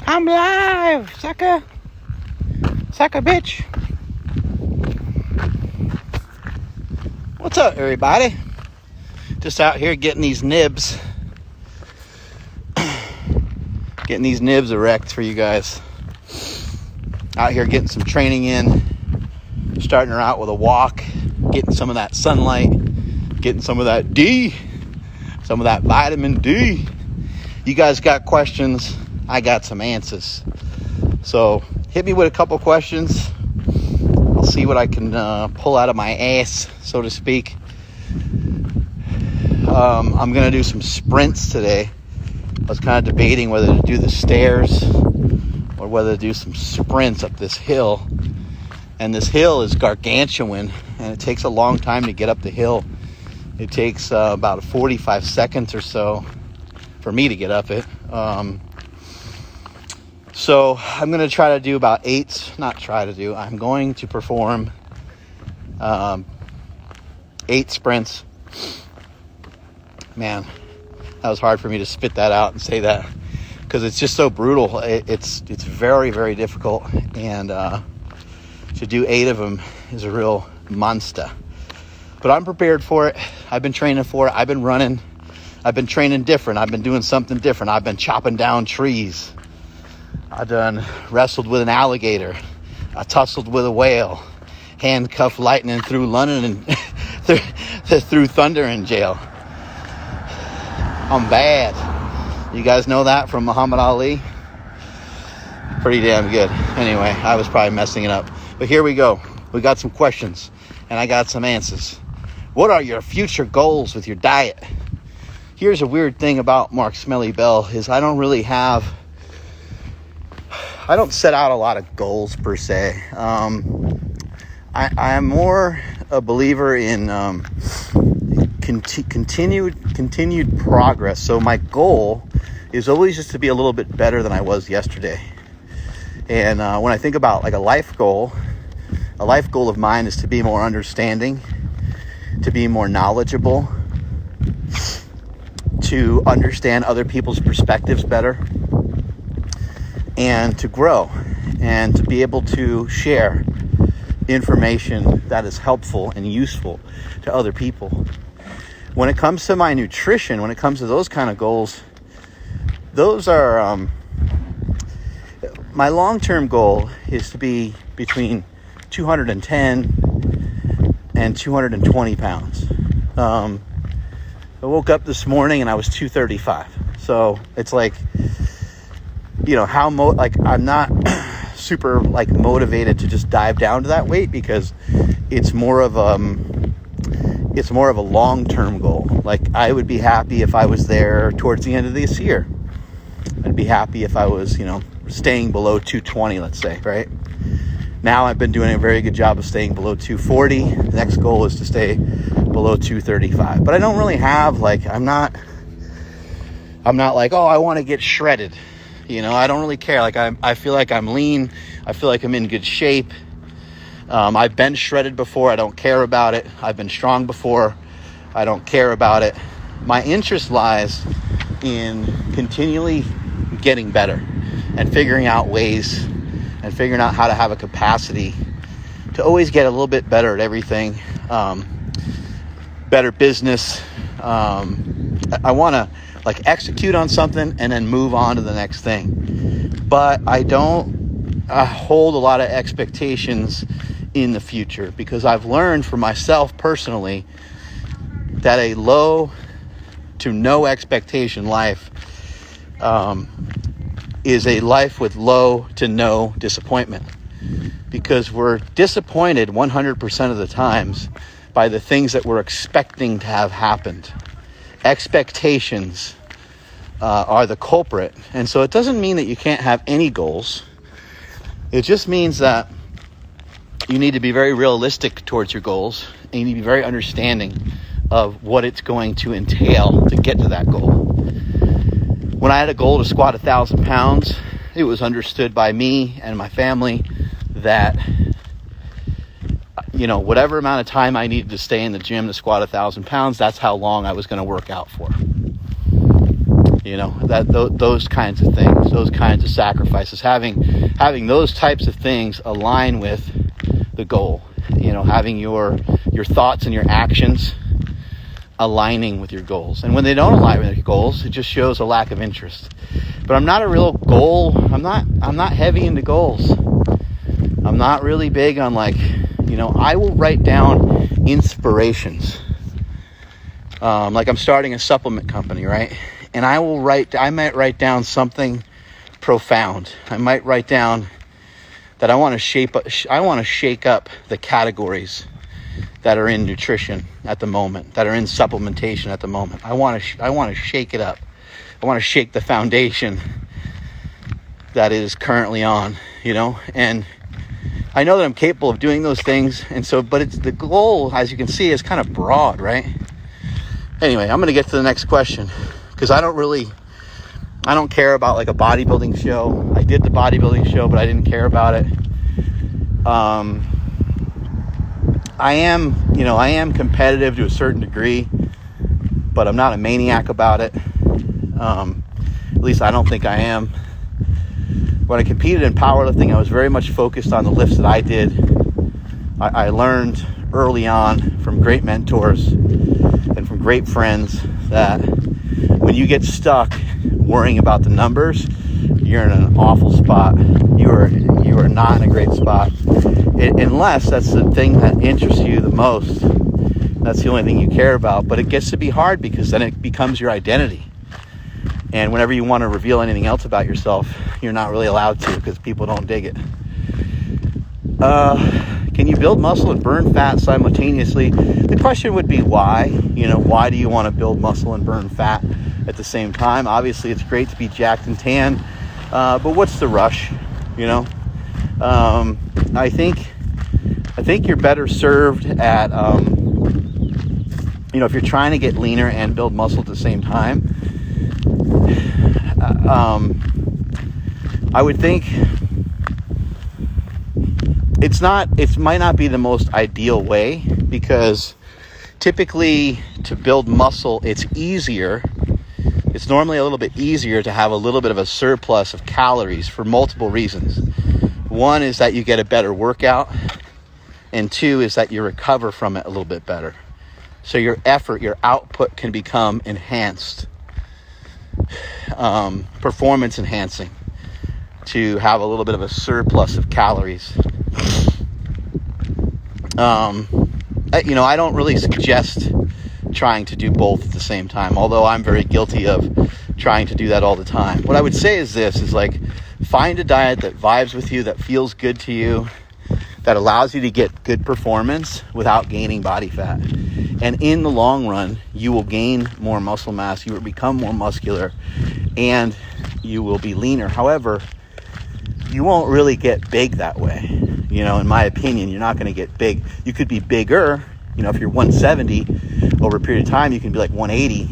I'm live, sucker. Sucker bitch. What's up, everybody? Just out here getting these nibs. Getting these nibs erect for you guys. Out here getting some training in. Starting her out with a walk. Getting some of that sunlight. Getting some of that D. Some of that vitamin D. You guys got questions. I got some answers. So hit me with a couple questions. I'll see what I can pull out of my ass, so to speak. I'm going to do some sprints today. I was kind of debating whether to do the stairs or whether to do some sprints up this hill. And this hill is gargantuan, and it takes a long time to get up the hill. It takes about 45 seconds or so for me to get up it. So I'm going to try to do about I'm going to perform 8 sprints. Man, that was hard for me to spit that out and say that because it's just so brutal. It's very, very difficult. And to do 8 of them is a real monster. But I'm prepared for it. I've been training for it. I've been running. I've been training different. I've been doing something different. I've been chopping down trees. I done wrestled with an alligator. I tussled with a whale. Handcuffed lightning through London and through thunder in jail. I'm bad. You guys know that from Muhammad Ali? Pretty damn good. Anyway, I was probably messing it up. But here we go. We got some questions and I got some answers. What are your future goals with your diet? Here's a weird thing about Mark Smelly Bell is I don't set out a lot of goals per se. I'm more a believer in continued progress. So my goal is always just to be a little bit better than I was yesterday. And when I think about like a life goal of mine is to be more understanding, to be more knowledgeable, to understand other people's perspectives better, and to grow and to be able to share information that is helpful and useful to other people. When it comes to my nutrition, when it comes to those kind of goals, those are my long-term goal is to be between 210 and 220 pounds. I woke up this morning and I was 235. So it's like, you know, I'm not super like motivated to just dive down to that weight because it's more of a long-term goal. Like I would be happy if I was there towards the end of this year. I'd be happy if I was, staying below 220, let's say, right? Now I've been doing a very good job of staying below 240. The next goal is to stay below 235. But I don't really have I'm not like, oh, I want to get shredded. I don't really care. Like I feel like I'm lean. I feel like I'm in good shape. I've been shredded before. I don't care about it. I've been strong before. I don't care about it. My interest lies in continually getting better and figuring out ways and figuring out how to have a capacity to always get a little bit better at everything. Better business. I want to execute on something and then move on to the next thing. But I don't hold a lot of expectations in the future because I've learned for myself personally that a low to no expectation life is a life with low to no disappointment, because we're disappointed 100% of the times by the things that we're expecting to have happened. Expectations are the culprit. And so it doesn't mean that you can't have any goals. It just means that you need to be very realistic towards your goals, and you need to be very understanding of what it's going to entail to get to that goal. When I had a goal to squat 1,000 pounds, it was understood by me and my family that, whatever amount of time I needed to stay in the gym to squat 1,000 pounds, that's how long I was going to work out for. You know, those kinds of things, those kinds of sacrifices, having those types of things align with the goal. You know, having your thoughts and your actions aligning with your goals. And when they don't align with your goals, it just shows a lack of interest. But I'm not a real goal. I'm not heavy into goals. I'm not really big on, like, you know, I will write down inspirations. Like I'm starting a supplement company, right? And I might write down something profound. I might write down that I want to shake up the categories that are in nutrition at the moment, that are in supplementation at the moment. I want to shake it up. I want to shake the foundation that is currently on, you know, and I know that I'm capable of doing those things. And so, but it's the goal, as you can see, is kind of broad, right? Anyway, I'm going to get to the next question, because I don't care about like a bodybuilding show. I did the bodybuilding show, but I didn't care about it. I am competitive to a certain degree, but I'm not a maniac about it. At least I don't think I am. When I competed in powerlifting, I was very much focused on the lifts that I did. I learned early on from great mentors and from great friends that when you get stuck worrying about the numbers, you're in an awful spot. You are not in a great spot. Unless that's the thing that interests you the most. That's the only thing you care about. But it gets to be hard, because then it becomes your identity. And whenever you want to reveal anything else about yourself, you're not really allowed to, because people don't dig it. Can you build muscle and burn fat simultaneously? The question would be why. You know, why do you want to build muscle and burn fat at the same time? Obviously, it's great to be jacked and tan, but what's the rush? You know, I think you're better served at, you know, if you're trying to get leaner and build muscle at the same time. I would think it might not be the most ideal way, because typically to build muscle, it's normally a little bit easier to have a little bit of a surplus of calories for multiple reasons. One is that you get a better workout, and two is that you recover from it a little bit better. So your effort, your output can become enhanced, performance enhancing, to have a little bit of a surplus of calories. You know, I don't really suggest trying to do both at the same time, although I'm very guilty of trying to do that all the time. What I would say is this, is like, find a diet that vibes with you, that feels good to you, that allows you to get good performance without gaining body fat. And in the long run, you will gain more muscle mass, you will become more muscular, and you will be leaner. However, you won't really get big that way. You know, in my opinion, you're not going to get big. You could be bigger. You know, if you're 170, over a period of time, you can be like 180,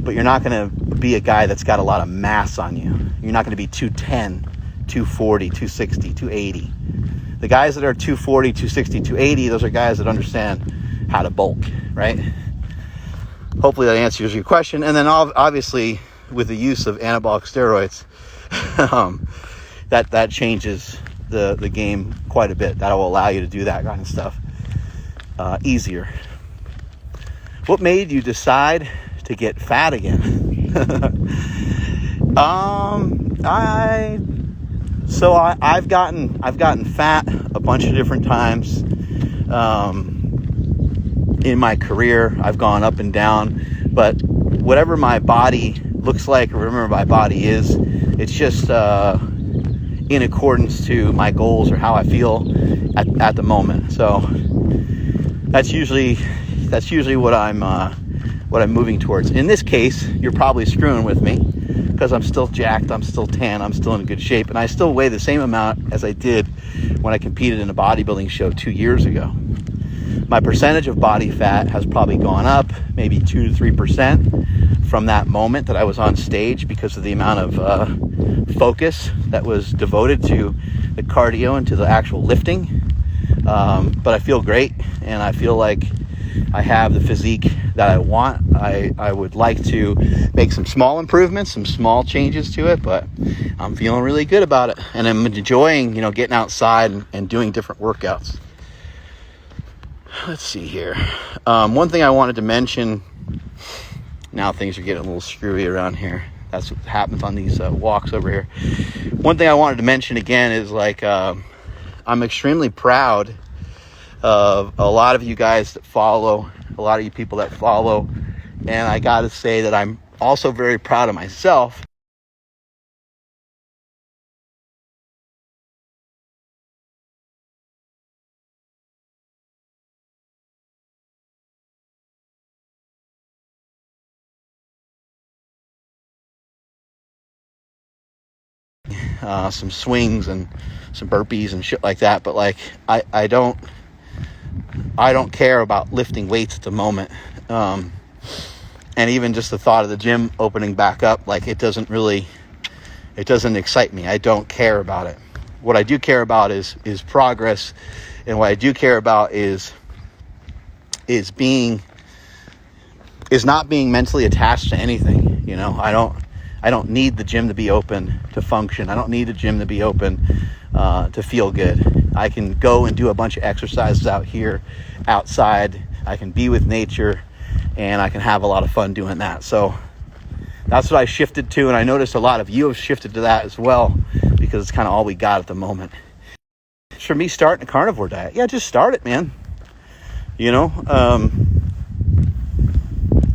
but you're not going to be a guy that's got a lot of mass on you. You're not going to be 210, 240, 260, 280. The guys that are 240, 260, 280, those are guys that understand how to bulk, right? Hopefully that answers your question. And then obviously with the use of anabolic steroids, that changes the game quite a bit. That will allow you to do that kind of stuff easier. What made you decide to get fat again? I've gotten fat a bunch of different times in my career. I've gone up and down, but whatever my body looks like, or whatever my body is, it's just in accordance to my goals or how I feel at the moment. So that's usually what I'm moving towards. In this case, you're probably screwing with me, because I'm still jacked, I'm still tan, I'm still in good shape, and I still weigh the same amount as I did when I competed in a bodybuilding show 2 years ago. My percentage of body fat has probably gone up maybe 2 to 3% from that moment that I was on stage, because of the amount of focus that was devoted to the cardio and to the actual lifting. But I feel great, and I feel like I have the physique that I want. I would like to make some small improvements, some small changes to it, but I'm feeling really good about it. And I'm enjoying, getting outside and doing different workouts. Let's see here. One thing I wanted to mention, now things are getting a little screwy around here. That's what happens on these walks over here. One thing I wanted to mention again is I'm extremely proud of a lot of you guys that follow, a lot of you people that follow. And I got to say that I'm also very proud of myself. Some swings and some burpees and shit like that, but I don't care about lifting weights at the moment, and even just the thought of the gym opening back up, it doesn't excite me. I don't care about it. What I do care about is progress, and what I do care about is not being mentally attached to anything. I don't need the gym to be open to function. I don't need the gym to be open to feel good. I can go and do a bunch of exercises out here, outside. I can be with nature, and I can have a lot of fun doing that. So that's what I shifted to, and I noticed a lot of you have shifted to that as well, because it's kind of all we got at the moment. For me, starting a carnivore diet, just start it, man.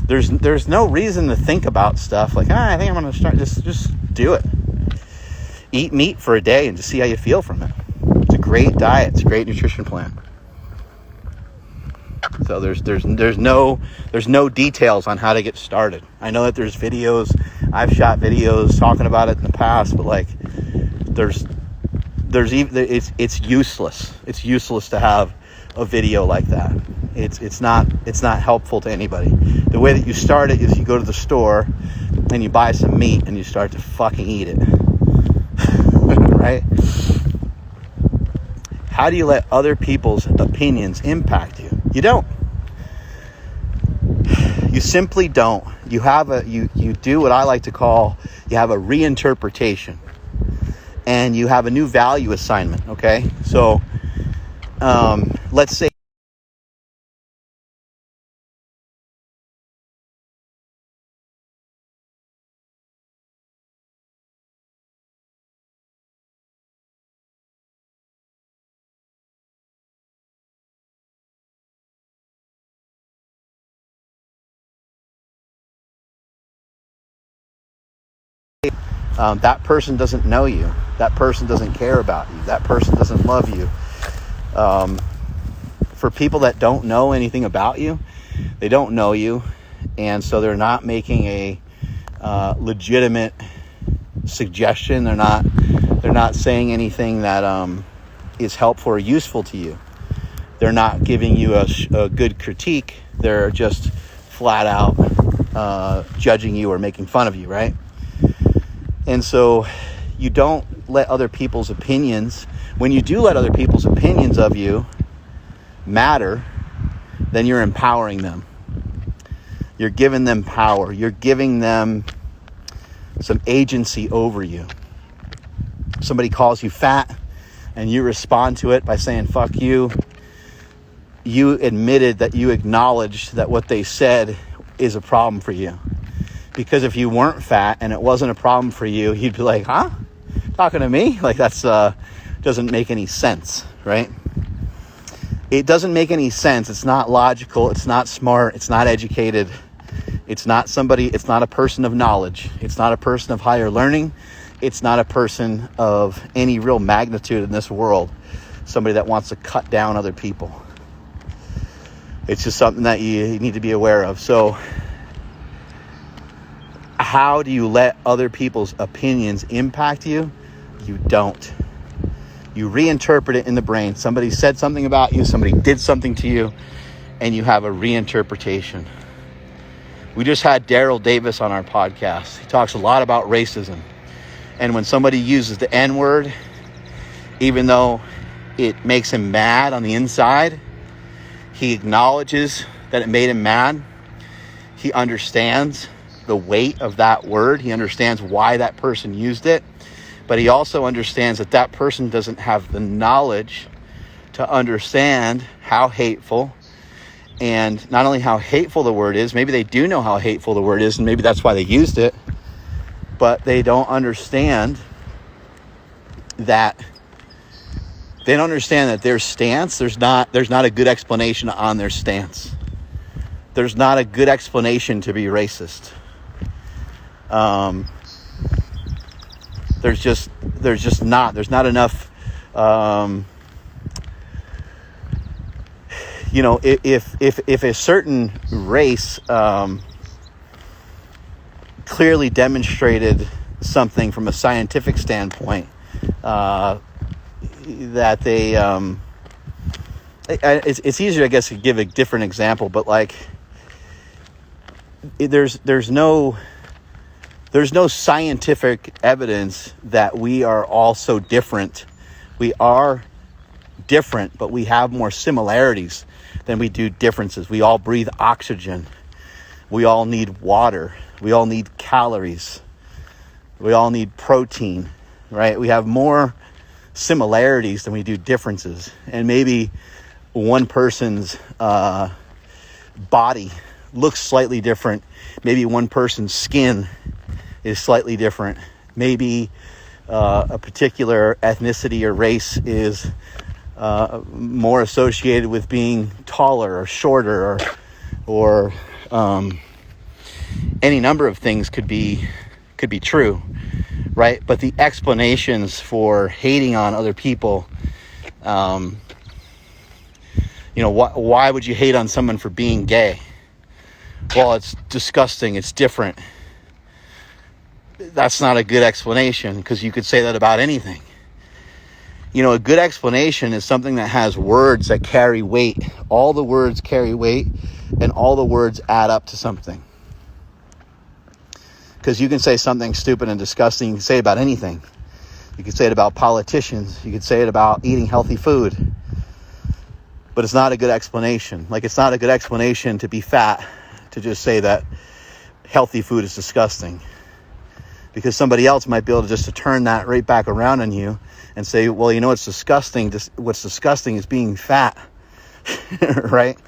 There's no reason to think about stuff I think I'm going to start. Just do it. Eat meat for a day and just see how you feel from it. It's a great diet. It's a great nutrition plan. So there's no details on how to get started. I know that there's videos. I've shot videos talking about it in the past, but it's useless. It's useless to have a video like that. It's not helpful to anybody. The way that you start it is you go to the store and you buy some meat and you start to fucking eat it. Right? How do you let other people's opinions impact you? You don't. You simply don't. You do what I like to call, you have a reinterpretation, and you have a new value assignment. Okay, so let's say that person doesn't know you. That person doesn't care about you. That person doesn't love you. For people that don't know anything about you, they don't know you, and so they're not making a legitimate suggestion. They're not saying anything that is helpful or useful to you. They're not giving you a good critique. They're just flat out judging you or making fun of you, right? And so you don't let other people's opinions, when you do let other people's opinions of you matter, then you're empowering them. You're giving them power. You're giving them some agency over you. Somebody calls you fat and you respond to it by saying, fuck you. You admitted that you acknowledged that what they said is a problem for you. Because if you weren't fat and it wasn't a problem for you, you'd be like, huh? Talking to me? That's doesn't make any sense, right? It doesn't make any sense. It's not logical. It's not smart. It's not educated. It's not a person of knowledge. It's not a person of higher learning. It's not a person of any real magnitude in this world. Somebody that wants to cut down other people. It's just something that you need to be aware of. So how do you let other people's opinions impact you? You don't. You reinterpret it in the brain. Somebody said something about you, somebody did something to you, and you have a reinterpretation. We just had Daryl Davis on our podcast. He talks a lot about racism. And when somebody uses the N-word, even though it makes him mad on the inside, he acknowledges that it made him mad. He understands the weight of that word. He understands why that person used it. But he also understands that that person doesn't have the knowledge to understand how hateful, and not only how hateful the word is, maybe they do know how hateful the word is, and maybe that's why they used it, but they don't understand that their stance, there's not a good explanation on their stance. There's not a good explanation to be racist. There's not enough, if a certain race clearly demonstrated something from a scientific standpoint, that they, it's easier, I guess, to give a different example, but like, there's no scientific evidence that we are all so different. We are different, but we have more similarities than we do differences. We all breathe oxygen. We all need water. We all need calories. We all need protein, right? We have more similarities than we do differences. And maybe one person's body looks slightly different. Maybe one person's skin is slightly different. Maybe a particular ethnicity or race is more associated with being taller or shorter, or any number of things could be true, right? But the explanations for hating on other people, why would you hate on someone for being gay? Well, it's disgusting. It's different. That's not a good explanation, because you could say that about anything. A good explanation is something that has words that carry weight. All the words carry weight, and all the words add up to something. Because you can say something stupid and disgusting. You can say it about anything. You can say it about politicians. You could say it about eating healthy food. But it's not a good explanation. Like, it's not a good explanation to be fat, to just say that healthy food is disgusting. Because somebody else might be able to just to turn that right back around on you and say, well, it's disgusting. What's disgusting is being fat, right?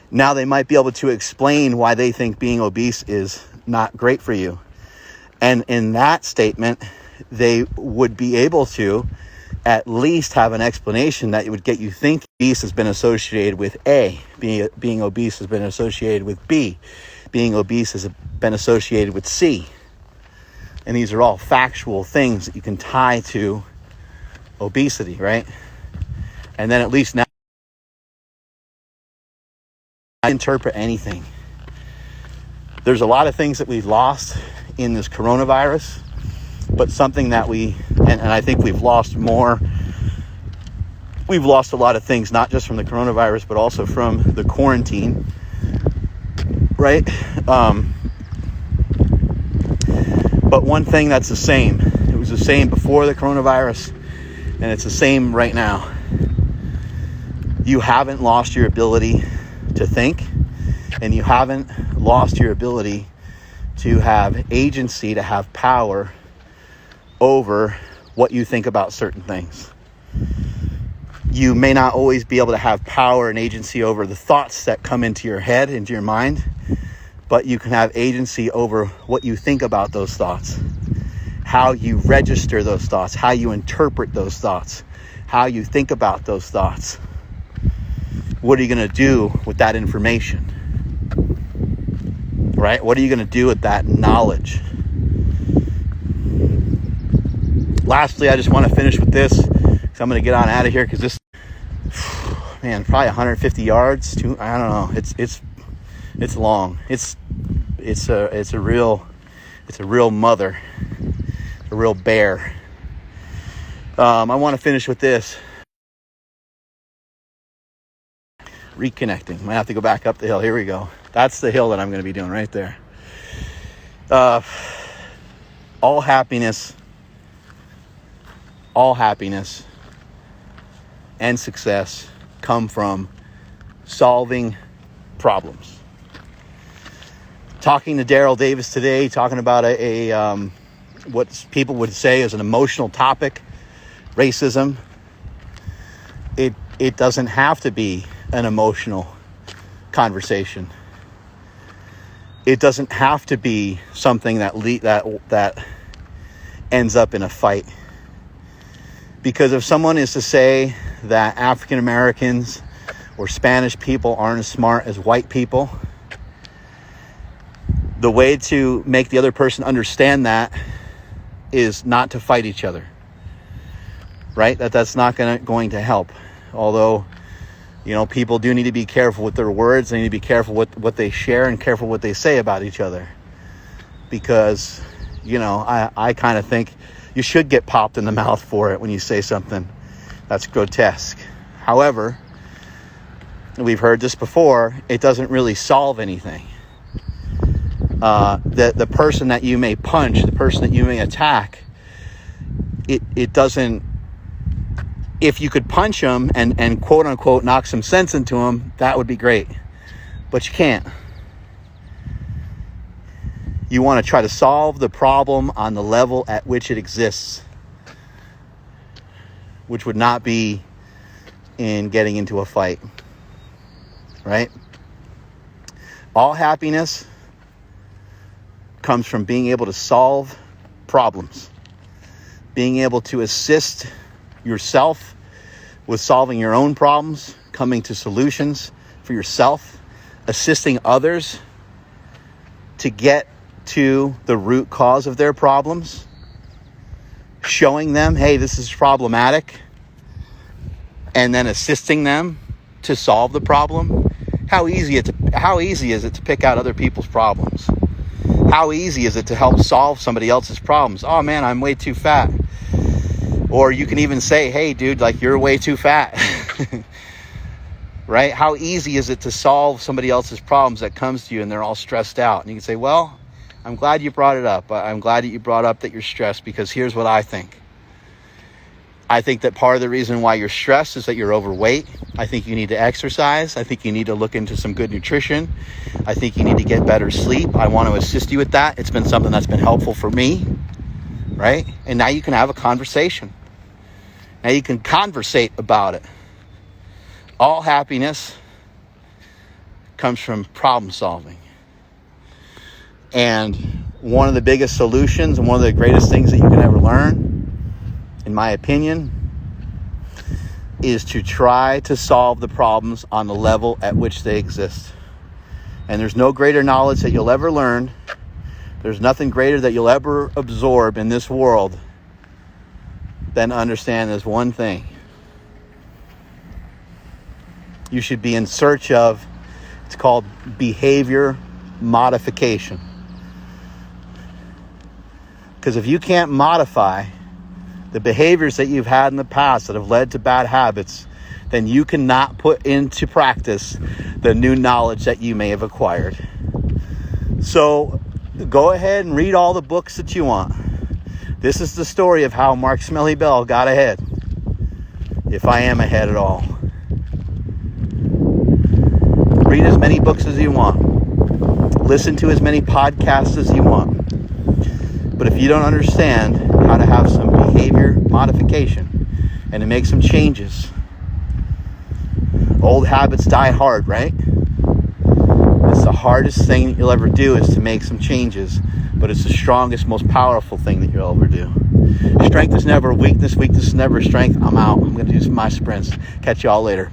Now they might be able to explain why they think being obese is not great for you. And in that statement, they would be able to at least have an explanation that would get you thinking. Obese has been associated with A. Being obese has been associated with B. Being obese has been associated with C. And these are all factual things that you can tie to obesity, right? And then at least now, I interpret anything. There's a lot of things that we've lost in this coronavirus, but something that and I think we've lost more. We've lost a lot of things, not just from the coronavirus, but also from the quarantine, right? But one thing that's the same, it was the same before the coronavirus, and it's the same right now. You haven't lost your ability to think, and you haven't lost your ability to have agency, to have power over what you think about certain things. You may not always be able to have power and agency over the thoughts that come into your head, into your mind, but you can have agency over what you think about those thoughts, how you register those thoughts, how you interpret those thoughts, how you think about those thoughts. What are you going to do with that information? Right? What are you going to do with that knowledge? Lastly, I just want to finish with this, because I'm going to get on out of here, because this, man, probably 150 yards. I don't know. It's long. It's a real mother, a real bear. I want to finish with this. Reconnecting. Might have to go back up the hill. Here we go. That's the hill that I'm going to be doing right there. All happiness and success come from solving problems. Talking to Daryl Davis today, talking about what people would say is an emotional topic, racism. It doesn't have to be an emotional conversation. It doesn't have to be something that ends up in a fight. Because if someone is to say that African Americans or Spanish people aren't as smart as white people, the way to make the other person understand that is not to fight each other, right? That's not going to help. Although, people do need to be careful with their words. They need to be careful with what they share and careful what they say about each other. Because, I kind of think you should get popped in the mouth for it when you say something that's grotesque. However, we've heard this before, it doesn't really solve anything. The person that you may punch, the person that you may attack, it doesn't, if you could punch them and quote unquote knock some sense into them, that would be great. But you can't. You want to try to solve the problem on the level at which it exists, which would not be in getting into a fight, right? All happiness comes from being able to solve problems, being able to assist yourself with solving your own problems, coming to solutions for yourself, assisting others to get to the root cause of their problems, showing them, hey, this is problematic, and then assisting them to solve the problem. How easy is it to pick out other people's problems? How easy is it to help solve somebody else's problems? Oh man, I'm way too fat. Or you can even say, hey dude, you're way too fat. Right? How easy is it to solve somebody else's problems that comes to you and they're all stressed out? And you can say, well, I'm glad you brought it up. I'm glad that you brought up that you're stressed, because here's what I think. I think that part of the reason why you're stressed is that you're overweight. I think you need to exercise. I think you need to look into some good nutrition. I think you need to get better sleep. I want to assist you with that. It's been something that's been helpful for me, right? And now you can have a conversation. Now you can conversate about it. All happiness comes from problem solving. And one of the biggest solutions and one of the greatest things that you can ever learn, in my opinion, is to try to solve the problems on the level at which they exist. And there's no greater knowledge that you'll ever learn. There's nothing greater that you'll ever absorb in this world than to understand this one thing. You should be in search of, it's called behavior modification. Because if you can't modify the behaviors that you've had in the past that have led to bad habits, then you cannot put into practice the new knowledge that you may have acquired. So go ahead and read all the books that you want. This is the story of how Mark Smelly Bell got ahead, if I am ahead at all. Read as many books as you want. Listen to as many podcasts as you want. But if you don't understand how to have some behavior modification and to make some changes, old habits die hard, right? It's the hardest thing that you'll ever do, is to make some changes, but it's the strongest, most powerful thing that you'll ever do. Strength is never weakness. Weakness is never strength. I'm out. I'm going to do my sprints. Catch y'all later.